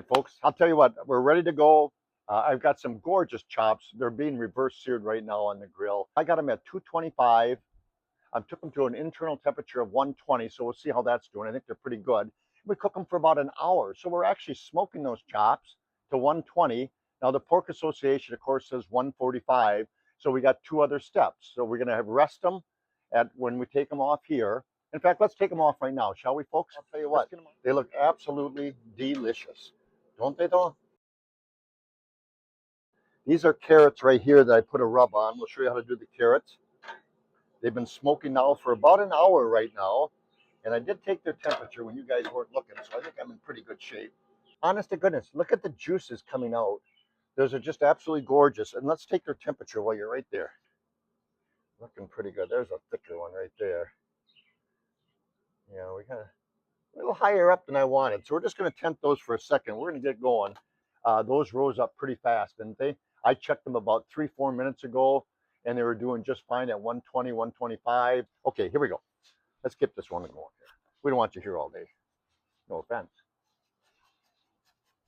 right, folks, I'll tell you what, we're ready to go. I've got some gorgeous chops. They're being reverse seared right now on the grill. I got them at 225. I took them to an internal temperature of 120, so we'll see how that's doing. I think they're pretty good. We cook them for about an hour, so we're actually smoking those chops to 120. Now the Pork Association, of course, says 145, so we got two other steps. So we're going to rest them at when we take them off here. In fact, let's take them off right now, shall we, folks? I'll tell you what, they look absolutely delicious, don't they, though? These are carrots right here that I put a rub on. We'll show you how to do the carrots. They've been smoking now for about an hour right now. And I did take their temperature when you guys weren't looking, so I think I'm in pretty good shape. Honest to goodness, look at the juices coming out. Those are just absolutely gorgeous. And let's take their temperature while you're right there. Looking pretty good. There's a thicker one right there. Yeah, we got a little higher up than I wanted. So we're just going to tempt those for a second. We're going to get going. Those rose up pretty fast, didn't they? I checked them about 3-4 minutes ago, and they were doing just fine at 120, 125. Okay, here we go. Let's get this one going here. We don't want you here all day. No offense.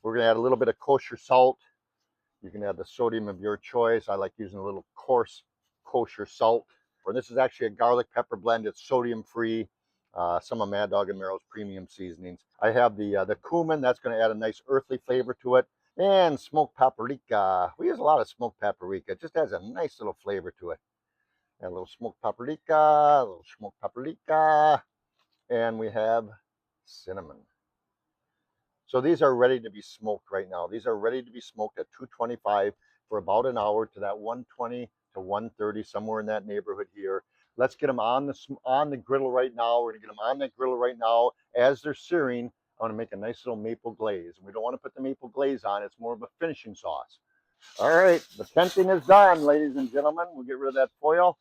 We're going to add a little bit of kosher salt. You can add the sodium of your choice. I like using a little coarse kosher salt. And this is actually a garlic pepper blend. It's sodium free. Some of Mad Dog and Merrill's premium seasonings. I have the cumin. That's going to add a nice earthly flavor to it. And smoked paprika. We use a lot of smoked paprika. It just adds a nice little flavor to it. And a little smoked paprika, a little smoked paprika. And we have cinnamon. So these are ready to be smoked right now. These are ready to be smoked at 225 for about an hour to that 120 to 130, somewhere in that neighborhood here. Let's get them on the griddle right now. We're gonna get them on that griddle right now. As they're searing, I wanna make a nice little maple glaze. We don't wanna put the maple glaze on. It's more of a finishing sauce. All right, the tenting is done, ladies and gentlemen. We'll get rid of that foil.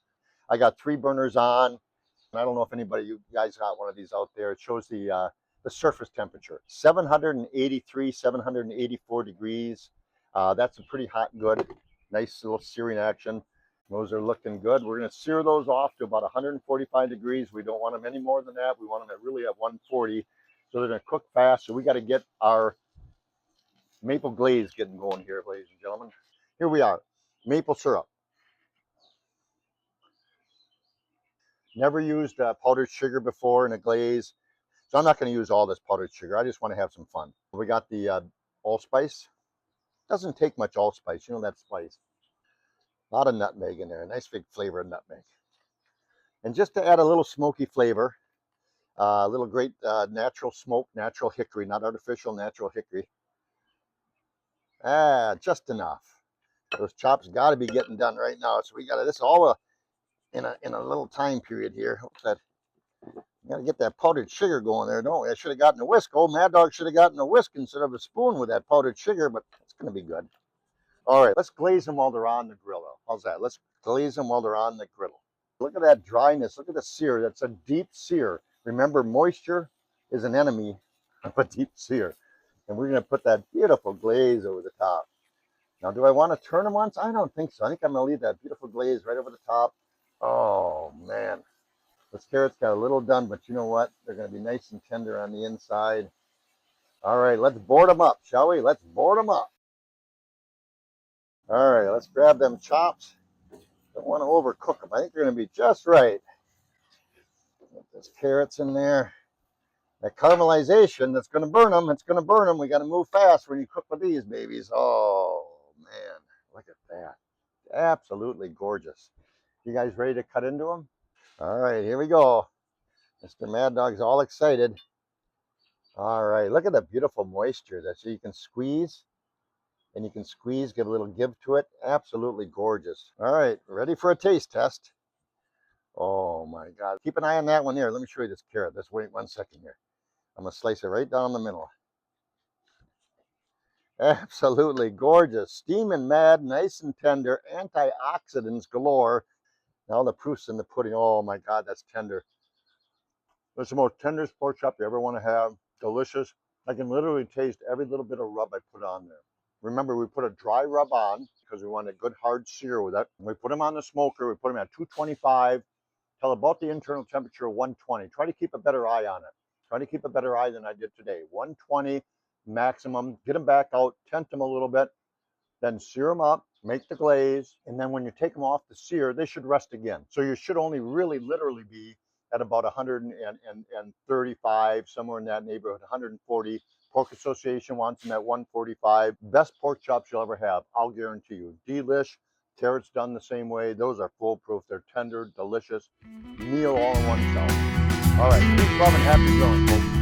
I got 3 burners on. I don't know if you guys got one of these out there. It shows the surface temperature, 783, 784 degrees. That's a pretty hot, good, nice little searing action. Those are looking good. We're going to sear those off to about 145 degrees. We don't want them any more than that. We want them really at 140. So they're going to cook fast. So we got to get our maple glaze getting going here, ladies and gentlemen. Here we are, maple syrup. Never used powdered sugar before in a glaze. So I'm not going to use all this powdered sugar. I just want to have some fun. We got the allspice. Doesn't take much allspice. You know that spice. A lot of nutmeg in there. Nice big flavor of nutmeg. And just to add a little smoky flavor, a little great natural smoke, natural hickory, not artificial, natural hickory. Just enough. Those chops got to be getting done right now. So we got this all in a little time period here. Got to get that powdered sugar going there, don't we? I should have gotten a whisk. Old Mad Dog should have gotten a whisk instead of a spoon with that powdered sugar, but it's going to be good. All right, let's glaze them while they're on the grill. How's that? Let's glaze them while they're on the griddle. Look at that dryness. Look at the sear. That's a deep sear. Remember, moisture is an enemy of a deep sear. And we're going to put that beautiful glaze over the top. Now, do I want to turn them once? I don't think so. I think I'm going to leave that beautiful glaze right over the top. Oh, man. Those carrots got a little done, but you know what? They're going to be nice and tender on the inside. All right, let's board them up, shall we? Let's board them up. All right, let's grab them chops. Don't want to overcook them. I think they're going to be just right. Get those carrots in there. That caramelization, that's going to burn them. It's going to burn them. We got to move fast when you cook with these babies. Oh, man, look at that. Absolutely gorgeous. You guys ready to cut into them? All right, here we go. Mr. Mad Dog's all excited. All right, look at the beautiful moisture that you can squeeze, and you can squeeze, give a little give to it. Absolutely gorgeous. All right, ready for a taste test. Oh my God. Keep an eye on that one there. Let me show you this carrot. Let's wait 1 second here. I'm going to slice it right down the middle. Absolutely gorgeous. Steaming mad, nice and tender, antioxidants galore. Now the proof's in the pudding. Oh my God, that's tender. That's the most tenderest pork chop you ever want to have. Delicious. I can literally taste every little bit of rub I put on there. Remember, we put a dry rub on because we want a good hard sear with it. We put them on the smoker. We put them at 225 till about the internal temperature of 120. Try to keep a better eye on it. Try to keep a better eye than I did today. 120 maximum. Get them back out, tent them a little bit, then sear them up, make the glaze, and then when you take them off the sear, they should rest again. So you should only really literally be at about 135, somewhere in that neighborhood, 140. Pork Association wants them at 145. Best pork chops you'll ever have, I'll guarantee you. Delish, carrots done the same way. Those are foolproof. They're tender, delicious, meal all in one shell. All right, peace, love, and happy grilling, folks.